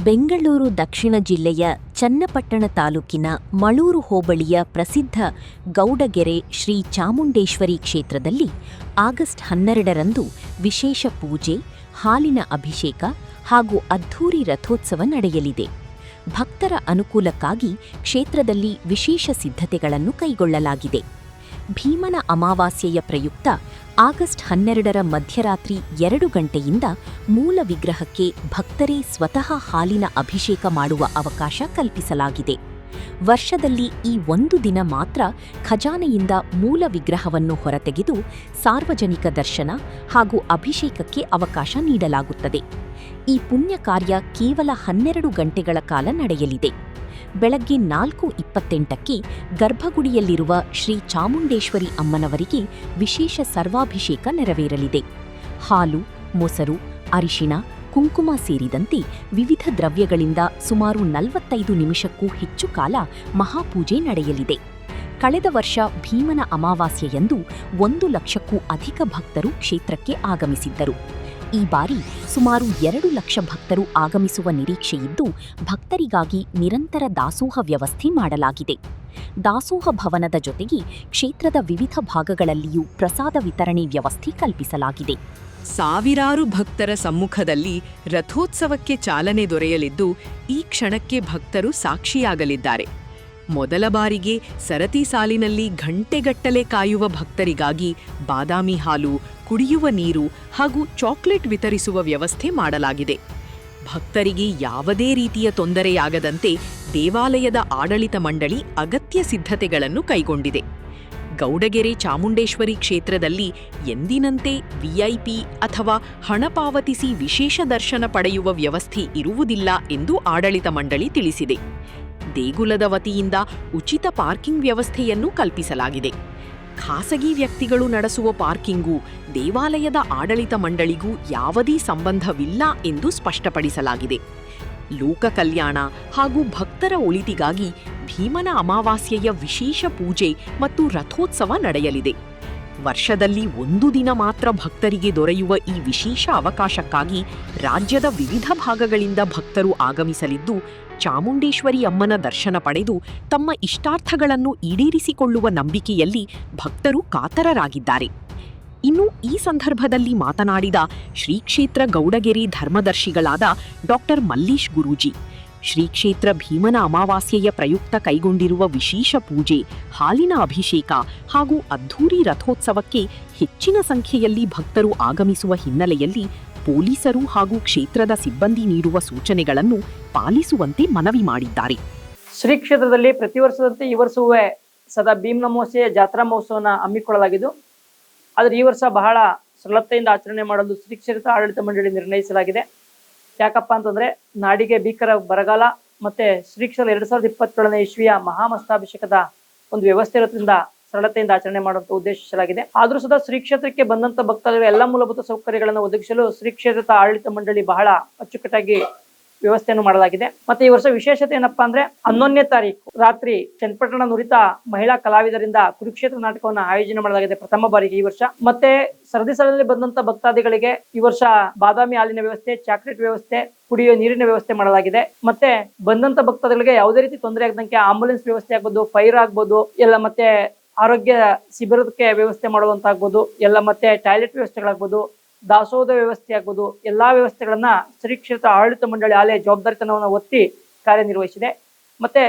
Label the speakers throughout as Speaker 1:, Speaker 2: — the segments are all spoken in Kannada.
Speaker 1: ಬೆಂಗಳೂರು ದಕ್ಷಿಣ ಜಿಲ್ಲೆಯ ಚನ್ನಪಟ್ಟಣ ತಾಲೂಕಿನ ಮಳೂರು ಹೋಬಳಿಯ ಪ್ರಸಿದ್ಧ ಗೌಡಗೆರೆ ಶ್ರೀ ಚಾಮುಂಡೇಶ್ವರಿ ಕ್ಷೇತ್ರದಲ್ಲಿ ಆಗಸ್ಟ್ 12ರಂದು ವಿಶೇಷ ಪೂಜೆ, ಹಾಲಿನ ಅಭಿಷೇಕ ಹಾಗೂ ಅದ್ಧೂರಿ ರಥೋತ್ಸವ ನಡೆಯಲಿದೆ. ಭಕ್ತರ ಅನುಕೂಲಕ್ಕಾಗಿ ಕ್ಷೇತ್ರದಲ್ಲಿ ವಿಶೇಷ ಸಿದ್ಧತೆಗಳನ್ನು ಕೈಗೊಳ್ಳಲಾಗಿದೆ. ಭೀಮನ ಅಮಾವಾಸ್ಯೆಯ ಪ್ರಯುಕ್ತ ಆಗಸ್ಟ್ 12ರ ಮಧ್ಯರಾತ್ರಿ 2 ಗಂಟೆಯಿಂದ ಮೂಲ ವಿಗ್ರಹಕ್ಕೆ ಭಕ್ತರೇ ಸ್ವತಃ ಹಾಲಿನ ಅಭಿಷೇಕ ಮಾಡುವ ಅವಕಾಶ ಕಲ್ಪಿಸಲಾಗಿದೆ. ವರ್ಷದಲ್ಲಿ ಈ ಒಂದು ದಿನ ಮಾತ್ರ ಖಜಾನೆಯಿಂದ ಮೂಲ ವಿಗ್ರಹವನ್ನು ಹೊರತೆಗೆದು ಸಾರ್ವಜನಿಕ ದರ್ಶನ ಹಾಗೂ ಅಭಿಷೇಕಕ್ಕೆ ಅವಕಾಶ ನೀಡಲಾಗುತ್ತದೆ. ಈ ಪುಣ್ಯ ಕಾರ್ಯ ಕೇವಲ 12 ಗಂಟೆಗಳ ಕಾಲ ನಡೆಯಲಿದೆ. ಬೆಳಗ್ಗೆ 4:28ಕ್ಕೆ ಗರ್ಭಗುಡಿಯಲ್ಲಿರುವ ಶ್ರೀ ಚಾಮುಂಡೇಶ್ವರಿ ಅಮ್ಮನವರಿಗೆ ವಿಶೇಷ ಸರ್ವಾಭಿಷೇಕ ನೆರವೇರಲಿದೆ. ಹಾಲು, ಮೊಸರು, ಅರಿಶಿಣ, ಕುಂಕುಮ ಸೇರಿದಂತೆ ವಿವಿಧ ದ್ರವ್ಯಗಳಿಂದ ಸುಮಾರು 45 ನಿಮಿಷಕ್ಕೂ ಹೆಚ್ಚು ಕಾಲ ಮಹಾಪೂಜೆ ನಡೆಯಲಿದೆ. ಕಳೆದ ವರ್ಷ ಭೀಮನ ಅಮಾವಾಸ್ಯೆಯಂದು 1 ಲಕ್ಷಕ್ಕೂ ಅಧಿಕ ಭಕ್ತರು ಕ್ಷೇತ್ರಕ್ಕೆ ಆಗಮಿಸಿದ್ದರು. ಈ ಬಾರಿ ಸುಮಾರು 2 ಲಕ್ಷ ಭಕ್ತರು ಆಗಮಿಸುವ ನಿರೀಕ್ಷೆಯಿದ್ದು, ಭಕ್ತರಿಗಾಗಿ ನಿರಂತರ ದಾಸೋಹ ವ್ಯವಸ್ಥೆ ಮಾಡಲಾಗಿದೆ. ದಾಸೋಹ ಭವನದ ಜೊತೆಗೆ ಕ್ಷೇತ್ರದ ವಿವಿಧ ಭಾಗಗಳಲ್ಲಿಯೂ ಪ್ರಸಾದ ವಿತರಣೆ ವ್ಯವಸ್ಥೆ ಕಲ್ಪಿಸಲಾಗಿದೆ.
Speaker 2: ಸಾವಿರಾರು ಭಕ್ತರ ಸಮ್ಮುಖದಲ್ಲಿ ರಥೋತ್ಸವಕ್ಕೆ ಚಾಲನೆ ದೊರೆಯಲಿದ್ದು, ಈ ಕ್ಷಣಕ್ಕೆ ಭಕ್ತರು ಸಾಕ್ಷಿಯಾಗಲಿದ್ದಾರೆ. ಮೊದಲ ಬಾರಿಗೆ ಸರತಿ ಸಾಲಿನಲ್ಲಿ ಗಂಟೆಗಟ್ಟಲೆ ಕಾಯುವ ಭಕ್ತರಿಗಾಗಿ ಬಾದಾಮಿ ಹಾಲು, ಕುಡಿಯುವ ನೀರು ಹಾಗೂ ಚಾಕ್ಲೇಟ್ ವಿತರಿಸುವ ವ್ಯವಸ್ಥೆ ಮಾಡಲಾಗಿದೆ. ಭಕ್ತರಿಗೆ ಯಾವುದೇ ರೀತಿಯ ತೊಂದರೆಯಾಗದಂತೆ ದೇವಾಲಯದ ಆಡಳಿತ ಮಂಡಳಿ ಅಗತ್ಯ ಸಿದ್ಧತೆಗಳನ್ನು ಕೈಗೊಂಡಿದೆ. ಗೌಡಗೆರೆ ಚಾಮುಂಡೇಶ್ವರಿ ಕ್ಷೇತ್ರದಲ್ಲಿ ಎಂದಿನಂತೆ ವಿಐಪಿ ಅಥವಾ ಹಣ ಪಾವತಿಸಿ ವಿಶೇಷ ದರ್ಶನ ಪಡೆಯುವ ವ್ಯವಸ್ಥೆ ಇರುವುದಿಲ್ಲ ಎಂದು ಆಡಳಿತ ಮಂಡಳಿ ತಿಳಿಸಿದೆ. ದೇಗುಲದ ವತಿಯಿಂದ ಉಚಿತ ಪಾರ್ಕಿಂಗ್ ವ್ಯವಸ್ಥೆಯನ್ನು ಕಲ್ಪಿಸಲಾಗಿದೆ. ಖಾಸಗಿ ವ್ಯಕ್ತಿಗಳು ನಡೆಸುವ ಪಾರ್ಕಿಂಗೂ ದೇವಾಲಯದ ಆಡಳಿತ ಮಂಡಳಿಗೂ ಯಾವುದೇ ಸಂಬಂಧವಿಲ್ಲ ಎಂದು ಸ್ಪಷ್ಟಪಡಿಸಲಾಗಿದೆ. ಲೋಕ ಕಲ್ಯಾಣ ಹಾಗೂ ಭಕ್ತರ ಒಳಿತಿಗಾಗಿ ಭೀಮನ ಅಮಾವಾಸ್ಯೆಯ ವಿಶೇಷ ಪೂಜೆ ಮತ್ತು ರಥೋತ್ಸವ ನಡೆಯಲಿದೆ. ವರ್ಷದಲ್ಲಿ 1 ದಿನ ಮಾತ್ರ ಭಕ್ತರಿಗೆ ದೊರೆಯುವ ಈ ವಿಶೇಷ ಅವಕಾಶಕ್ಕಾಗಿ ರಾಜ್ಯದ ವಿವಿಧ ಭಾಗಗಳಿಂದ ಭಕ್ತರು ಆಗಮಿಸಲಿದ್ದು, ಚಾಮುಂಡೇಶ್ವರಿ ಅಮ್ಮನ ದರ್ಶನ ಪಡೆದು ತಮ್ಮ ಇಷ್ಟಾರ್ಥಗಳನ್ನು ಈಡೇರಿಸಿಕೊಳ್ಳುವ ನಂಬಿಕೆಯಲ್ಲಿ ಭಕ್ತರು ಕಾತರರಾಗಿದ್ದಾರೆ. ಇನ್ನು ಈ ಸಂದರ್ಭದಲ್ಲಿ ಮಾತನಾಡಿದ ಶ್ರೀ ಕ್ಷೇತ್ರ ಗೌಡಗೆರೆ ಧರ್ಮದರ್ಶಿಗಳಾದ ಡಾ ಮಲ್ಲೀಶ್ ಗುರೂಜಿ, ಶ್ರೀ ಕ್ಷೇತ್ರ ಭೀಮನ ಅಮಾವಾಸ್ಯೆಯ ಪ್ರಯುಕ್ತ ಕೈಗೊಂಡಿರುವ ವಿಶೇಷ ಪೂಜೆ, ಹಾಲಿನ ಅಭಿಷೇಕ ಹಾಗೂ ಅದ್ಧೂರಿ ರಥೋತ್ಸವಕ್ಕೆ ಹೆಚ್ಚಿನ ಸಂಖ್ಯೆಯಲ್ಲಿ ಭಕ್ತರು ಆಗಮಿಸುವ ಹಿನ್ನೆಲೆಯಲ್ಲಿ ಪೊಲೀಸರು ಹಾಗೂ ಕ್ಷೇತ್ರದ ಸಿಬ್ಬಂದಿ ನೀಡುವ ಸೂಚನೆಗಳನ್ನು ಪಾಲಿಸುವಂತೆ ಮನವಿ ಮಾಡಿದ್ದಾರೆ.
Speaker 3: ಶ್ರೀ ಕ್ಷೇತ್ರದಲ್ಲಿ ಪ್ರತಿ ವರ್ಷದಂತೆ ಈ ವರ್ಷವೂ ಸದಾ ಭೀಮನ ಅಮಾವಾಸ್ಯೆಯ ಜಾತ್ರಾ ಮಹೋತ್ಸವವನ್ನು ಹಮ್ಮಿಕೊಳ್ಳಲಾಗಿದ್ದು, ಆದರೆ ಈ ವರ್ಷ ಬಹಳ ಸರಳತೆಯಿಂದ ಆಚರಣೆ ಮಾಡಲು ಶ್ರೀ ಕ್ಷೇತ್ರ ಆಡಳಿತ ಮಂಡಳಿ ನಿರ್ಣಯಿಸಲಾಗಿದೆ. ಯಾಕಪ್ಪ ಅಂತಂದ್ರೆ ನಾಡಿಗೆ ಭೀಕರ ಬರಗಾಲ ಮತ್ತೆ ಶ್ರೀ ಕ್ಷೇತ್ರ 2027ನೇ ಇಸ್ವಿಯ ಮಹಾಮಸ್ತಾಭಿಷೇಕದ ಒಂದು ವ್ಯವಸ್ಥೆ ಇರೋದ್ರಿಂದ ಸರಳತೆಯಿಂದ ಆಚರಣೆ ಮಾಡುವಂತ ಉದ್ದೇಶಿಸಲಾಗಿದೆ. ಆದ್ರೂ ಸದಾ ಶ್ರೀ ಕ್ಷೇತ್ರಕ್ಕೆ ಬಂದಂತ ಭಕ್ತರಿಗೆ ಎಲ್ಲ ಮೂಲಭೂತ ಸೌಕರ್ಯಗಳನ್ನು ಒದಗಿಸಲು ಶ್ರೀ ಕ್ಷೇತ್ರದ ಆಡಳಿತ ಮಂಡಳಿ ಬಹಳ ಅಚ್ಚುಕಟ್ಟಾಗಿ ವ್ಯವಸ್ಥೆಯನ್ನು ಮಾಡಲಾಗಿದೆ. ಮತ್ತೆ ಈ ವರ್ಷ ವಿಶೇಷತೆ ಏನಪ್ಪಾ ಅಂದ್ರೆ 11ನೇ ತಾರೀಕು ರಾತ್ರಿ ಚನ್ನಪಟ್ಟಣ ನುರಿತ ಮಹಿಳಾ ಕಲಾವಿದರಿಂದ ಕುರುಕ್ಷೇತ್ರ ನಾಟಕವನ್ನು ಆಯೋಜನೆ ಮಾಡಲಾಗಿದೆ ಪ್ರಥಮ ಬಾರಿಗೆ ಈ ವರ್ಷ. ಮತ್ತೆ ಸರದಿ ಸಾಲಿನಲ್ಲಿ ಬಂದಂತ ಭಕ್ತಾದಿಗಳಿಗೆ ಈ ವರ್ಷ ಬಾದಾಮಿ ಹಾಲಿನ ವ್ಯವಸ್ಥೆ, ಚಾಕ್ಲೇಟ್ ವ್ಯವಸ್ಥೆ, ಕುಡಿಯುವ ನೀರಿನ ವ್ಯವಸ್ಥೆ ಮಾಡಲಾಗಿದೆ. ಮತ್ತೆ ಬಂದಂತ ಭಕ್ತಾದಿಗಳಿಗೆ ಯಾವುದೇ ರೀತಿ ತೊಂದರೆ ಆಗದಂತೆ ಆಂಬುಲೆನ್ಸ್ ವ್ಯವಸ್ಥೆ ಆಗ್ಬೋದು, ಫೈರ್ ಆಗ್ಬೋದು ಎಲ್ಲ, ಮತ್ತೆ ಆರೋಗ್ಯ ಶಿಬಿರಕ್ಕೆ ವ್ಯವಸ್ಥೆ ಮಾಡುವಂತಾಗ್ಬೋದು ಎಲ್ಲ, ಮತ್ತೆ ಟಾಯ್ಲೆಟ್ ವ್ಯವಸ್ಥೆಗಳಾಗ್ಬೋದು, ದಾಸೋಹದ ವ್ಯವಸ್ಥೆ ಆಗ್ಬೋದು, ಎಲ್ಲಾ ವ್ಯವಸ್ಥೆಗಳನ್ನ ಶ್ರೀ ಕ್ಷೇತ್ರ ಆಡಳಿತ ಮಂಡಳಿ ಆಲಯ ಜವಾಬ್ದಾರಿತನವನ್ನು ಒತ್ತಿ ಕಾರ್ಯನಿರ್ವಹಿಸಿದೆ. ಮತ್ತೆ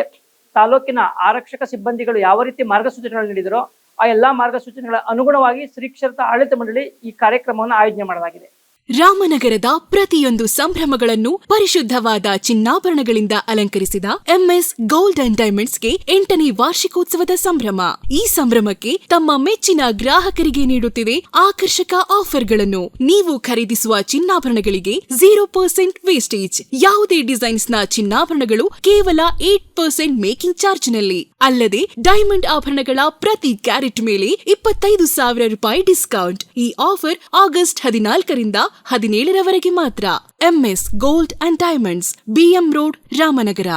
Speaker 3: ತಾಲೂಕಿನ ಆರಕ್ಷಕ ಸಿಬ್ಬಂದಿಗಳು ಯಾವ ರೀತಿ ಮಾರ್ಗಸೂಚನೆಗಳು ನೀಡಿದರೋ ಆ ಎಲ್ಲಾ ಮಾರ್ಗಸೂಚನೆಗಳ ಅನುಗುಣವಾಗಿ ಶ್ರೀ ಕ್ಷೇತ್ರ ಆಡಳಿತ ಮಂಡಳಿ ಈ ಕಾರ್ಯಕ್ರಮವನ್ನು ಆಯೋಜನೆ ಮಾಡಲಾಗಿದೆ.
Speaker 4: ರಾಮನಗರದ ಪ್ರತಿಯೊಂದು ಸಂಭ್ರಮಗಳನ್ನು ಪರಿಶುದ್ಧವಾದ ಚಿನ್ನಾಭರಣಗಳಿಂದ ಅಲಂಕರಿಸಿದ ಎಂಎಸ್ ಗೋಲ್ಡ್ ಅಂಡ್ ಡೈಮಂಡ್ಸ್ಗೆ 8ನೇ ವಾರ್ಷಿಕೋತ್ಸವದ ಸಂಭ್ರಮ. ಈ ಸಂಭ್ರಮಕ್ಕೆ ತಮ್ಮ ಮೆಚ್ಚಿನ ಗ್ರಾಹಕರಿಗೆ ನೀಡುತ್ತಿದೆ ಆಕರ್ಷಕ ಆಫರ್ಗಳನ್ನು. ನೀವು ಖರೀದಿಸುವ ಚಿನ್ನಾಭರಣಗಳಿಗೆ 0% ವೇಸ್ಟೇಜ್. ಯಾವುದೇ ಡಿಸೈನ್ಸ್ನ ಚಿನ್ನಾಭರಣಗಳು ಕೇವಲ 8% ಮೇಕಿಂಗ್ ಚಾರ್ಜ್ನಲ್ಲಿ. ಅಲ್ಲದೆ ಡೈಮಂಡ್ ಆಭರಣಗಳ ಪ್ರತಿ ಕ್ಯಾರೆಟ್ ಮೇಲೆ 25,000 ರೂಪಾಯಿ ಡಿಸ್ಕೌಂಟ್. ಈ ಆಫರ್ ಆಗಸ್ಟ್ 14ರಿಂದ 17ರವರೆಗೆ ಮಾತ್ರ. MS gold and diamonds, BM road, Ramanagara.